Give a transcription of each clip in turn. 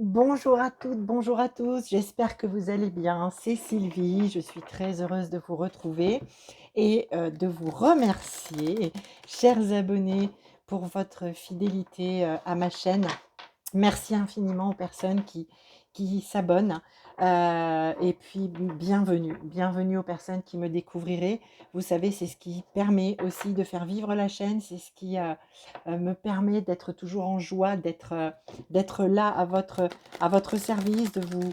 Bonjour à toutes, bonjour à tous, j'espère que vous allez bien. C'est Sylvie, je suis très heureuse de vous retrouver et de vous remercier, chers abonnés, pour votre fidélité à ma chaîne. Merci infiniment aux personnes qui s'abonnent, et puis bienvenue, bienvenue aux personnes qui me découvriraient. Vous savez, c'est ce qui permet aussi de faire vivre la chaîne, c'est ce qui, me permet d'être toujours en joie, d'être là à votre service, de vous,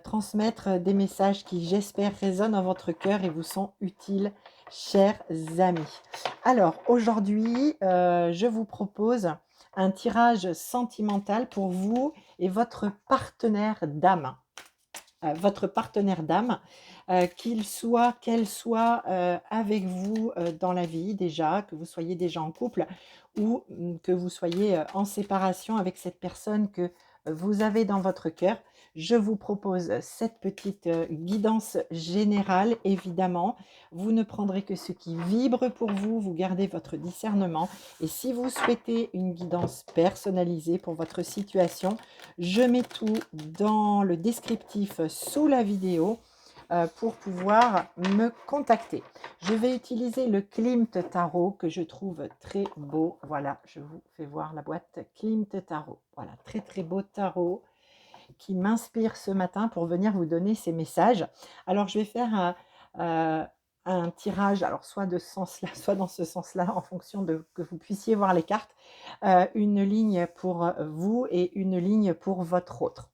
transmettre des messages qui, j'espère, résonnent en votre cœur et vous sont utiles, chers amis. Alors aujourd'hui, je vous propose un tirage sentimental pour vous et votre partenaire d'âme. Votre partenaire d'âme, qu'elle soit avec vous dans la vie déjà, que vous soyez déjà en couple ou que vous soyez en séparation avec cette personne que vous avez dans votre cœur. Je vous propose cette petite guidance générale, évidemment. Vous ne prendrez que ce qui vibre pour vous, vous gardez votre discernement. Et si vous souhaitez une guidance personnalisée pour votre situation, je mets tout dans le descriptif sous la vidéo pour pouvoir me contacter. Je vais utiliser le Klimt Tarot que je trouve très beau. Voilà, je vous fais voir la boîte Klimt Tarot. Voilà, très très beau tarot qui m'inspire ce matin pour venir vous donner ces messages. Alors, je vais faire un tirage, alors soit de ce sens-là, soit dans ce sens-là, en fonction de que vous puissiez voir les cartes. Une ligne pour vous et une ligne pour votre autre.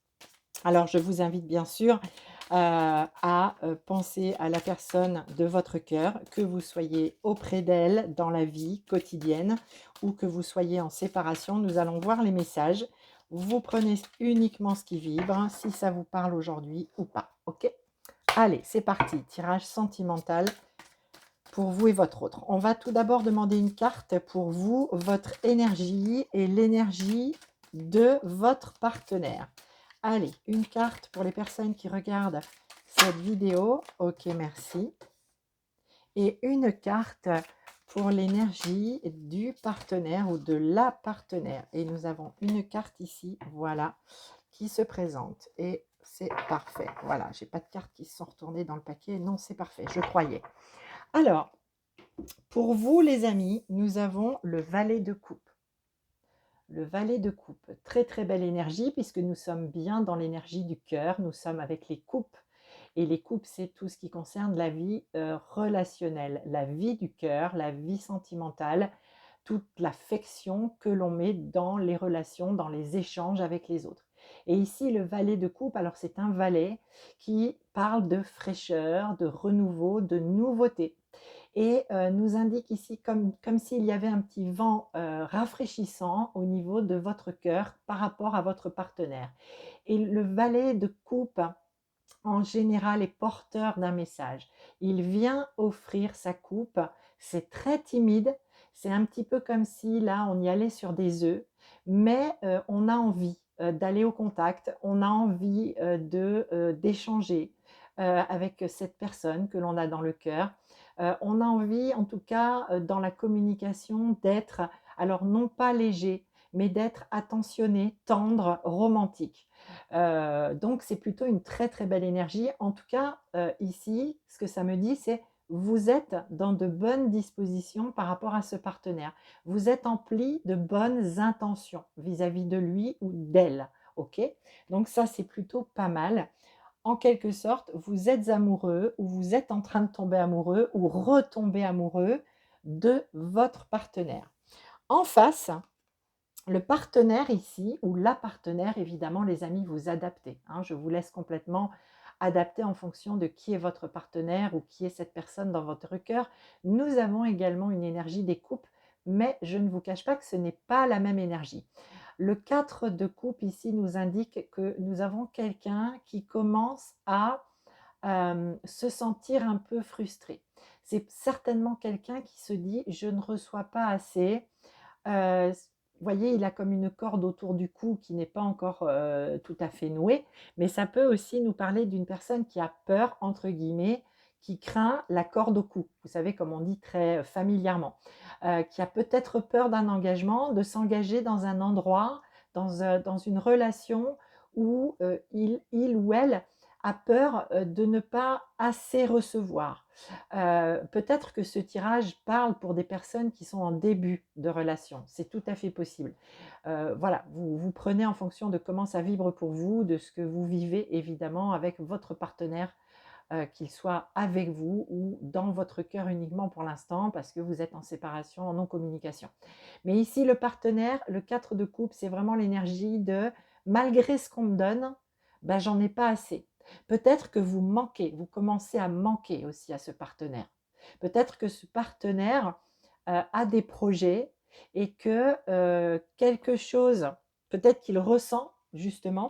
Alors, je vous invite bien sûr à penser à la personne de votre cœur, que vous soyez auprès d'elle dans la vie quotidienne ou que vous soyez en séparation. Nous allons voir les messages. Vous prenez uniquement ce qui vibre, si ça vous parle aujourd'hui ou pas. Ok? Allez, c'est parti. Tirage sentimental pour vous et votre autre. On va tout d'abord demander une carte pour vous, votre énergie et l'énergie de votre partenaire. Allez, une carte pour les personnes qui regardent cette vidéo. Ok, merci. Et une carte pour l'énergie du partenaire ou de la partenaire. Et nous avons une carte ici, voilà, qui se présente. Et c'est parfait. Voilà, j'ai pas de cartes qui se sont retournées dans le paquet. Non, c'est parfait, je croyais. Alors, pour vous les amis, nous avons le valet de coupe. Le valet de coupe, très très belle énergie puisque nous sommes bien dans l'énergie du cœur, nous sommes avec les coupes et les coupes c'est tout ce qui concerne la vie relationnelle, la vie du cœur, la vie sentimentale, toute l'affection que l'on met dans les relations, dans les échanges avec les autres. Et ici le valet de coupe, alors c'est un valet qui parle de fraîcheur, de renouveau, de nouveauté et nous indique ici comme s'il y avait un petit vent rafraîchissant au niveau de votre cœur par rapport à votre partenaire. Et le valet de coupe, en général, est porteur d'un message. Il vient offrir sa coupe, c'est très timide, c'est un petit peu comme si là on y allait sur des œufs, mais on a envie d'aller au contact, on a envie d'échanger avec cette personne que l'on a dans le cœur. On a envie, en tout cas, dans la communication, d'être, alors non pas léger, mais d'être attentionné, tendre, romantique. Donc, c'est plutôt une très très belle énergie. En tout cas, ici, ce que ça me dit, c'est vous êtes dans de bonnes dispositions par rapport à ce partenaire. Vous êtes empli de bonnes intentions vis-à-vis de lui ou d'elle. Ok? Donc ça, c'est plutôt pas mal. En quelque sorte, vous êtes amoureux ou vous êtes en train de tomber amoureux ou retomber amoureux de votre partenaire. En face, le partenaire ici, ou la partenaire, évidemment, les amis, vous adaptez. Hein, je vous laisse complètement adapter en fonction de qui est votre partenaire ou qui est cette personne dans votre cœur. Nous avons également une énergie des coupes, mais je ne vous cache pas que ce n'est pas la même énergie. Le 4 de coupe ici nous indique que nous avons quelqu'un qui commence à se sentir un peu frustré. C'est certainement quelqu'un qui se dit: «Je ne reçois pas assez». Vous voyez, il a comme une corde autour du cou qui n'est pas encore, tout à fait nouée, mais ça peut aussi nous parler d'une personne qui a «peur» entre guillemets, qui craint la corde au cou. Vous savez, comme on dit très familièrement. Qui a peut-être peur d'un engagement, de s'engager dans un endroit, dans une relation où il ou elle a peur de ne pas assez recevoir. Peut-être que ce tirage parle pour des personnes qui sont en début de relation. C'est tout à fait possible. Voilà, vous prenez en fonction de comment ça vibre pour vous, de ce que vous vivez évidemment avec votre partenaire, qu'il soit avec vous ou dans votre cœur uniquement pour l'instant parce que vous êtes en séparation, en non-communication. Mais ici, le partenaire, le 4 de coupe, c'est vraiment l'énergie de malgré ce qu'on me donne, ben, j'en ai pas assez. Peut-être que vous manquez, vous commencez à manquer aussi à ce partenaire. Peut-être que ce partenaire a des projets et que quelque chose, peut-être qu'il ressent justement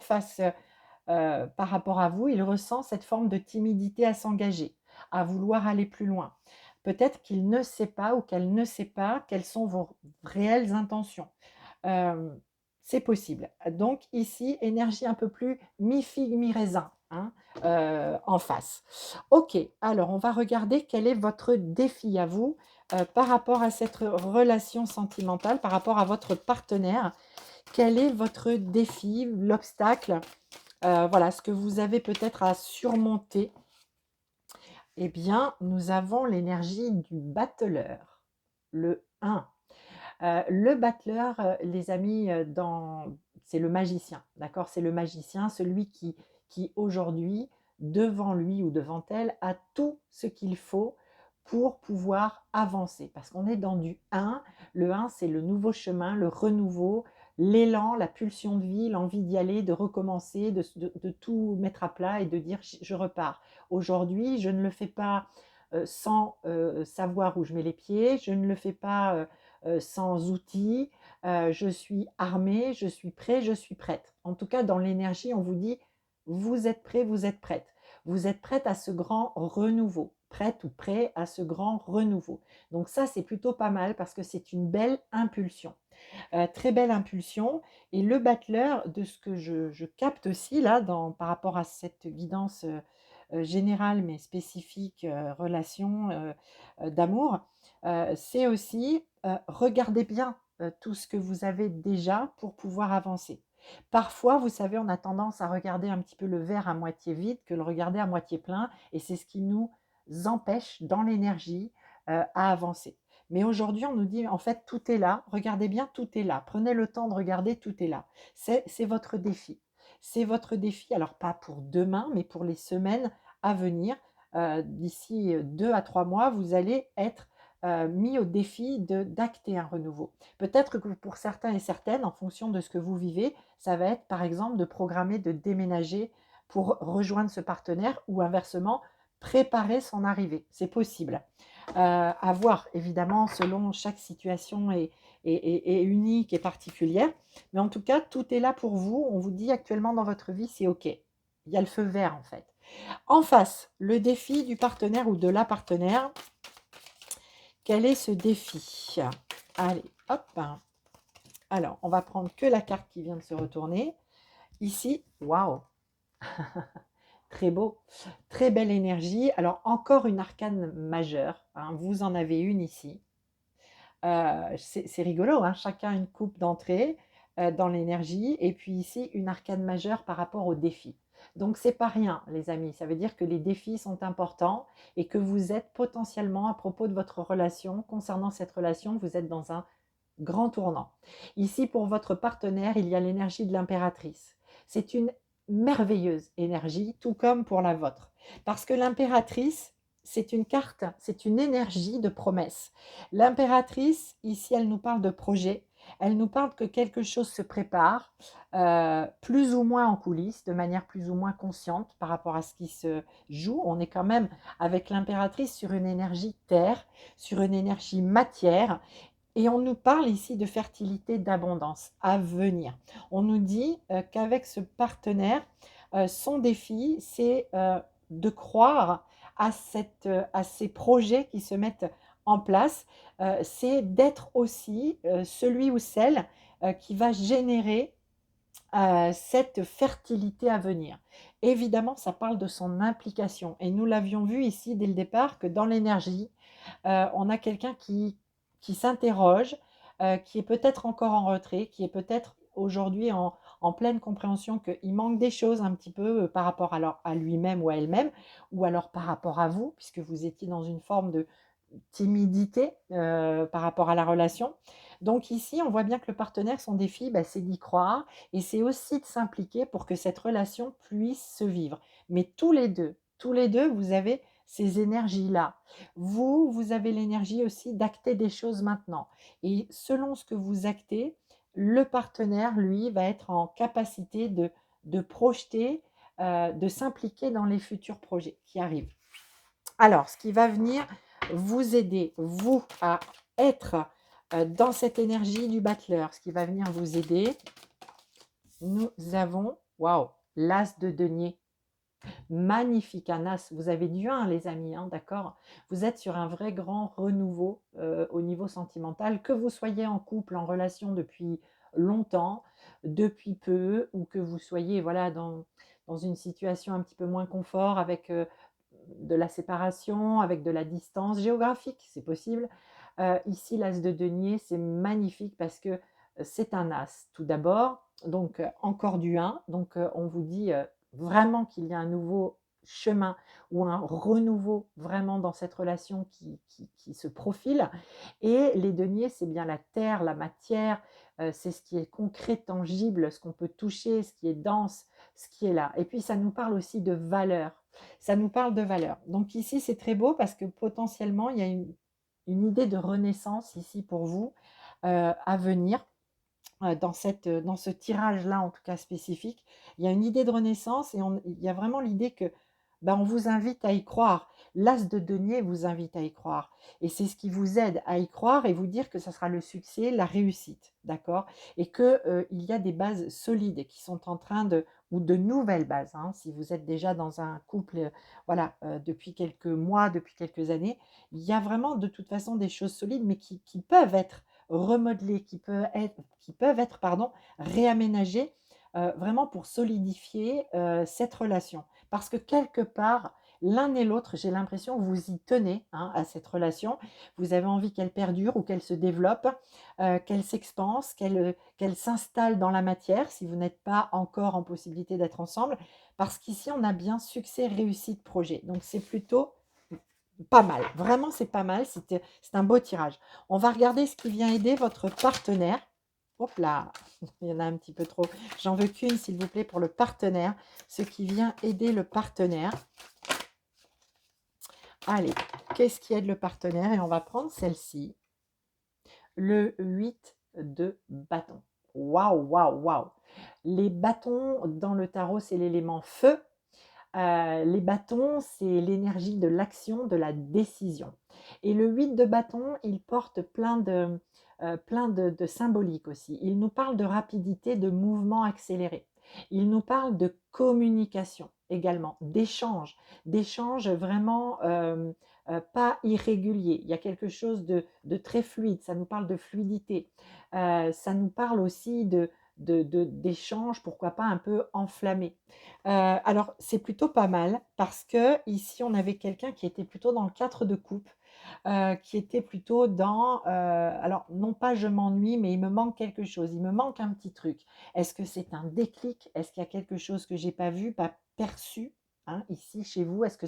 par rapport à vous, il ressent cette forme de timidité à s'engager, à vouloir aller plus loin. Peut-être qu'il ne sait pas ou qu'elle ne sait pas quelles sont vos réelles intentions. Euh, c'est possible. Donc ici, énergie un peu plus mi-figue, mi-raisin, hein, en face. Ok, alors on va regarder quel est votre défi à vous par rapport à cette relation sentimentale, par rapport à votre partenaire. Quel est votre défi, l'obstacle, voilà, ce que vous avez peut-être à surmonter? Eh bien, nous avons l'énergie du battleur, le 1. Le battleur, les amis, c'est le magicien, d'accord? C'est le magicien, celui qui aujourd'hui, devant lui ou devant elle, a tout ce qu'il faut pour pouvoir avancer. Parce qu'on est dans du 1. Le 1, c'est le nouveau chemin, le renouveau, l'élan, la pulsion de vie, l'envie d'y aller, de recommencer, de tout mettre à plat et de dire je repars. Aujourd'hui, je ne le fais pas sans savoir où je mets les pieds, je ne le fais pas sans outils, je suis armée, je suis prêt, je suis prête. En tout cas, dans l'énergie, on vous dit, vous êtes prêt, vous êtes prête. Vous êtes prête à ce grand renouveau, prête ou prêt à ce grand renouveau. Donc ça, c'est plutôt pas mal parce que c'est une belle impulsion. Très belle impulsion. Et le battleur, de ce que je capte aussi là, par rapport à cette guidance générale mais spécifique relation d'amour, c'est aussi regardez bien tout ce que vous avez déjà pour pouvoir avancer. Parfois, vous savez, on a tendance à regarder un petit peu le verre à moitié vide que le regarder à moitié plein, et c'est ce qui nous empêche dans l'énergie à avancer. Mais aujourd'hui, on nous dit, en fait, tout est là. Regardez bien, tout est là. Prenez le temps de regarder, tout est là. C'est votre défi. C'est votre défi, alors pas pour demain, mais pour les semaines à venir. D'ici 2 à 3 mois, vous allez être mis au défi d'acter un renouveau. Peut-être que pour certains et certaines, en fonction de ce que vous vivez, ça va être par exemple de programmer de déménager pour rejoindre ce partenaire ou inversement, préparer son arrivée. C'est possible. À voir, évidemment, selon chaque situation est unique et particulière. Mais en tout cas, tout est là pour vous. On vous dit actuellement dans votre vie, c'est OK. Il y a le feu vert, en fait. En face, le défi du partenaire ou de la partenaire. Quel est ce défi? Allez, hop. Alors, on va prendre que la carte qui vient de se retourner. Ici, waouh! Très beau, très belle énergie. Alors, encore une arcane majeure, hein, vous en avez une ici. C'est rigolo, hein, chacun une coupe d'entrée dans l'énergie. Et puis ici, une arcane majeure par rapport au défi. Donc, c'est pas rien, les amis. Ça veut dire que les défis sont importants et que vous êtes potentiellement, à propos de votre relation, concernant cette relation, vous êtes dans un grand tournant. Ici, pour votre partenaire, il y a l'énergie de l'impératrice. C'est une merveilleuse énergie, tout comme pour la vôtre. Parce que l'impératrice, c'est une carte, c'est une énergie de promesse. L'impératrice, ici, elle nous parle de projet. Elle nous parle que quelque chose se prépare, plus ou moins en coulisses, de manière plus ou moins consciente par rapport à ce qui se joue. On est quand même avec l'impératrice sur une énergie terre, sur une énergie matière, et on nous parle ici de fertilité, d'abondance à venir. On nous dit qu'avec ce partenaire, son défi, c'est de croire à ces projets qui se mettent en place. C'est d'être aussi celui ou celle qui va générer cette fertilité à venir. Évidemment, ça parle de son implication. Et nous l'avions vu ici dès le départ que dans l'énergie, on a quelqu'un qui s'interroge, qui est peut-être encore en retrait, qui est peut-être aujourd'hui en pleine compréhension qu'il manque des choses un petit peu par rapport à lui-même ou à elle-même, ou alors par rapport à vous, puisque vous étiez dans une forme de timidité par rapport à la relation. Donc ici, on voit bien que le partenaire, son défi, bah, c'est d'y croire et c'est aussi de s'impliquer pour que cette relation puisse se vivre. Mais tous les deux, vous avez ces énergies-là. Vous avez l'énergie aussi d'acter des choses maintenant. Et selon ce que vous actez, le partenaire, lui, va être en capacité de projeter, de s'impliquer dans les futurs projets qui arrivent. Alors, ce qui va venir vous aider, vous, à être dans cette énergie du battleur, ce qui va venir vous aider, nous avons, waouh, l'as de denier. Magnifique, un as. Vous avez du 1, les amis, hein, d'accord? Vous êtes sur un vrai grand renouveau au niveau sentimental, que vous soyez en couple, en relation depuis longtemps, depuis peu, ou que vous soyez voilà, dans une situation un petit peu moins confort avec de la séparation, avec de la distance géographique, c'est possible. Ici, l'as de denier, c'est magnifique parce que c'est un as, tout d'abord. Donc, encore du 1. Donc, on vous dit vraiment qu'il y a un nouveau chemin ou un renouveau vraiment dans cette relation qui se profile. Et les deniers, c'est bien la terre, la matière, c'est ce qui est concret, tangible, ce qu'on peut toucher, ce qui est dense, ce qui est là. Et puis, ça nous parle aussi de valeur. Ça nous parle de valeur. Donc ici, c'est très beau parce que potentiellement, il y a une idée de renaissance ici pour vous à venir dans ce tirage-là, en tout cas spécifique, il y a une idée de renaissance et il y a vraiment l'idée que ben, on vous invite à y croire. L'as de denier vous invite à y croire. Et c'est ce qui vous aide à y croire et vous dire que ça sera le succès, la réussite, d'accord? Et qu'il y a des bases solides qui sont en train de, ou de nouvelles bases, hein, si vous êtes déjà dans un couple, voilà, depuis quelques mois, depuis quelques années, il y a vraiment de toute façon des choses solides, mais qui peuvent être remodelés, qui peuvent être pardon, réaménagés vraiment pour solidifier cette relation. Parce que quelque part, l'un et l'autre, j'ai l'impression que vous y tenez hein, à cette relation. Vous avez envie qu'elle perdure ou qu'elle se développe, qu'elle s'expanse, qu'elle s'installe dans la matière si vous n'êtes pas encore en possibilité d'être ensemble. Parce qu'ici, on a bien succès, réussite, projet. Donc, c'est plutôt pas mal, vraiment c'est pas mal, c'est un beau tirage. On va regarder ce qui vient aider votre partenaire. Hop là, il y en a un petit peu trop. J'en veux qu'une s'il vous plaît pour le partenaire. Ce qui vient aider le partenaire. Allez, qu'est-ce qui aide le partenaire? Et on va prendre celle-ci. Le 8 de bâton. Waouh, waouh, waouh. Les bâtons dans le tarot, c'est l'élément feu. Les bâtons, c'est l'énergie de l'action, de la décision. Et le 8 de bâton, il porte plein de symbolique aussi. Il nous parle de rapidité, de mouvement accéléré. Il nous parle de communication également, d'échange vraiment pas irrégulier. Il y a quelque chose de très fluide, ça nous parle de fluidité. Ça nous parle aussi d'échanges, pourquoi pas un peu enflammés. Alors, c'est plutôt pas mal parce que ici, on avait quelqu'un qui était plutôt dans le 4 de coupe, qui était plutôt dans, alors non pas je m'ennuie, mais il me manque quelque chose, il me manque un petit truc. Est-ce que c'est un déclic? Est-ce qu'il y a quelque chose que j'ai pas vu, pas perçu, hein, ici chez vous? Est-ce que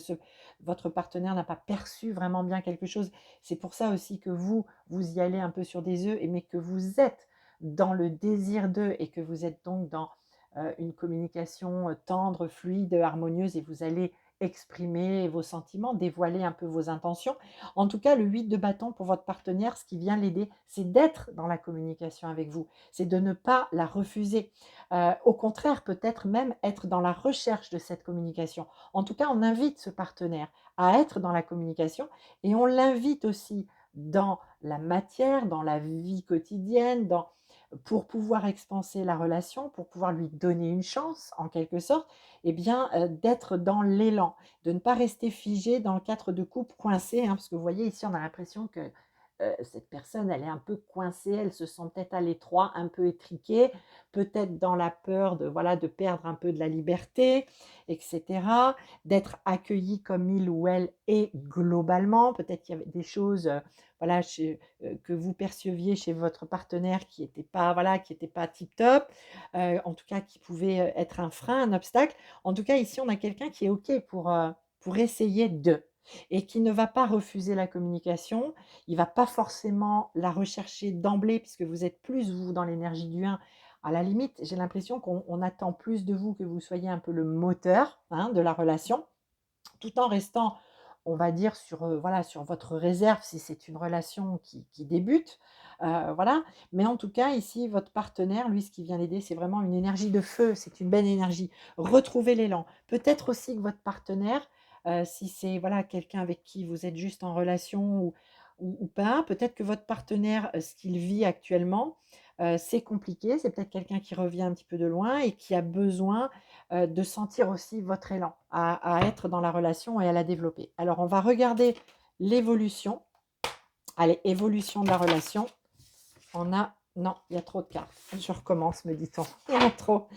votre partenaire n'a pas perçu vraiment bien quelque chose? C'est pour ça aussi que vous y allez un peu sur des œufs, mais que vous êtes dans le désir d'eux et que vous êtes donc dans une communication tendre, fluide, harmonieuse et vous allez exprimer vos sentiments, dévoiler un peu vos intentions. En tout cas, le 8 de bâton pour votre partenaire, ce qui vient l'aider, c'est d'être dans la communication avec vous, c'est de ne pas la refuser. Au contraire, peut-être même être dans la recherche de cette communication. En tout cas, on invite ce partenaire à être dans la communication et on l'invite aussi dans la matière, dans la vie quotidienne, pour pouvoir expanser la relation, pour pouvoir lui donner une chance, en quelque sorte, eh bien, d'être dans l'élan, de ne pas rester figé dans le 4 de coupe coincé, hein, parce que vous voyez ici, on a l'impression que cette personne, elle est un peu coincée, elle se sent peut-être à l'étroit, un peu étriquée, peut-être dans la peur de, voilà, de perdre un peu de la liberté, etc., d'être accueillie comme il ou elle est globalement. Peut-être qu'il y avait des choses, voilà, que vous perceviez chez votre partenaire qui n'étaient pas, voilà, qui étaient pas tip top, en tout cas qui pouvaient être un frein, un obstacle. En tout cas, ici, on a quelqu'un qui est OK pour essayer de, et qui ne va pas refuser la communication. Il ne va pas forcément la rechercher d'emblée, puisque vous êtes plus, vous, dans l'énergie du 1. À la limite, j'ai l'impression qu'on attend plus de vous que vous soyez un peu le moteur, hein, de la relation, tout en restant, on va dire, sur, voilà, sur votre réserve si c'est une relation qui débute. Voilà. Mais en tout cas, ici, votre partenaire, lui, ce qui vient l'aider, c'est vraiment une énergie de feu, c'est une belle énergie. Retrouvez l'élan. Peut-être aussi que votre partenaire, si c'est, voilà, quelqu'un avec qui vous êtes juste en relation ou pas, peut-être que votre partenaire, ce qu'il vit actuellement, c'est compliqué. C'est peut-être quelqu'un qui revient un petit peu de loin et qui a besoin de sentir aussi votre élan à être dans la relation et à la développer. Alors, on va regarder l'évolution. Allez, évolution de la relation. On a... Non, il y a trop de cartes. Je recommence, me dit-on. Il y en a trop.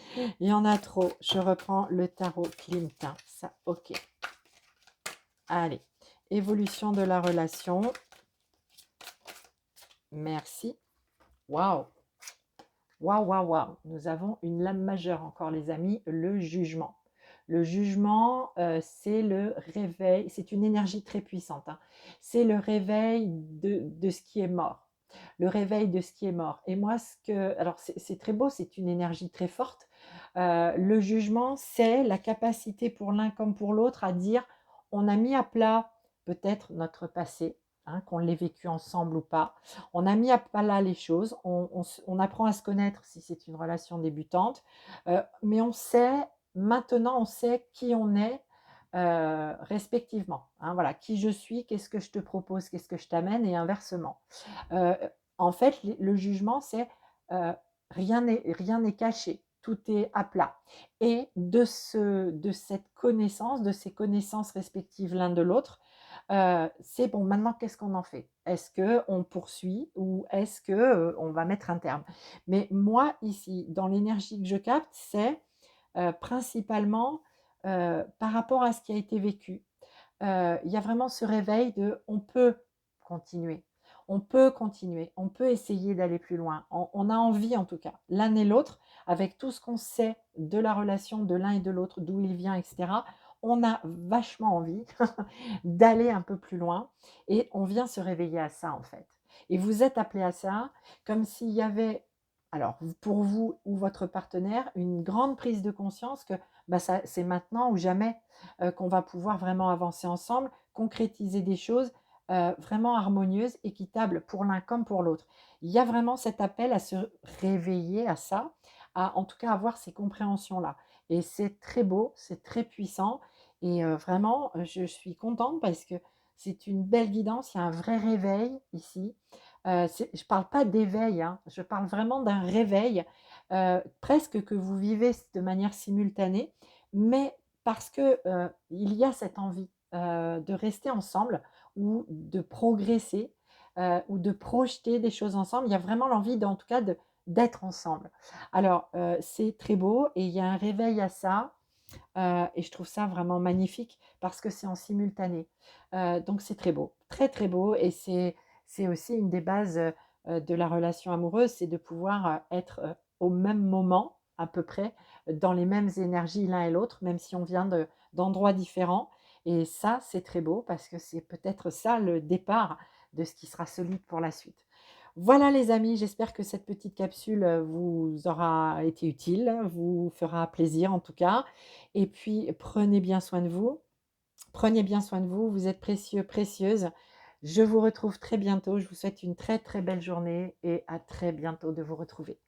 Il y en a trop. Je reprends le tarot Clintin. Ça, ok. Allez, évolution de la relation. Merci. Waouh. Waouh, waouh, waouh. Nous avons une lame majeure encore, les amis, le jugement. Le jugement, c'est le réveil, c'est une énergie très puissante, hein. C'est le réveil de ce qui est mort. Le réveil de ce qui est mort. Et moi, alors c'est très beau, c'est une énergie très forte. Le jugement, c'est la capacité pour l'un comme pour l'autre à dire, on a mis à plat peut-être notre passé, hein, qu'on l'ait vécu ensemble ou pas. On a mis à plat les choses, on apprend à se connaître si c'est une relation débutante, mais on sait, maintenant on sait qui on est respectivement, hein, voilà, qui je suis, qu'est-ce que je te propose, qu'est-ce que je t'amène, et inversement. Euh, En fait, le jugement, c'est euh, rien n'est caché, tout est à plat. Et de cette connaissance, de ces connaissances respectives l'un de l'autre, c'est bon, maintenant qu'est-ce qu'on en fait? Est-ce qu'on poursuit ou est-ce qu'on va mettre un terme? Mais moi, ici, dans l'énergie que je capte, c'est principalement par rapport à ce qui a été vécu. Il y a vraiment ce réveil de on peut continuer. On peut continuer, on peut essayer d'aller plus loin. On a envie en tout cas, l'un et l'autre, avec tout ce qu'on sait de la relation de l'un et de l'autre, d'où il vient, etc. On a vachement envie d'aller un peu plus loin et on vient se réveiller à ça en fait. Et vous êtes appelé à ça comme s'il y avait, alors pour vous ou votre partenaire, une grande prise de conscience que bah, c'est maintenant ou jamais qu'on va pouvoir vraiment avancer ensemble, concrétiser des choses vraiment harmonieuses, équitables pour l'un comme pour l'autre. Il y a vraiment cet appel à se réveiller à ça, à en tout cas avoir ces compréhensions-là. Et c'est très beau, c'est très puissant. Et vraiment, je suis contente parce que c'est une belle guidance, il y a un vrai réveil ici. Je ne parle pas d'éveil, hein, je parle vraiment d'un réveil, presque que vous vivez de manière simultanée, mais parce que il y a cette envie de rester ensemble ou de progresser ou de projeter des choses ensemble. Il y a vraiment l'envie, en tout cas, d'être ensemble. Alors, c'est très beau et il y a un réveil à ça. Et je trouve ça vraiment magnifique parce que c'est en simultané. Donc c'est très beau, très très beau. Et c'est aussi une des bases de la relation amoureuse, c'est de pouvoir être au même moment, à peu près, dans les mêmes énergies l'un et l'autre, même si on vient d'endroits différents. Et ça, c'est très beau parce que c'est peut-être ça le départ de ce qui sera solide pour la suite. Voilà les amis, j'espère que cette petite capsule vous aura été utile, vous fera plaisir en tout cas. Et puis prenez bien soin de vous, prenez bien soin de vous, vous êtes précieux, précieuses. Je vous retrouve très bientôt, je vous souhaite une très très belle journée et à très bientôt de vous retrouver.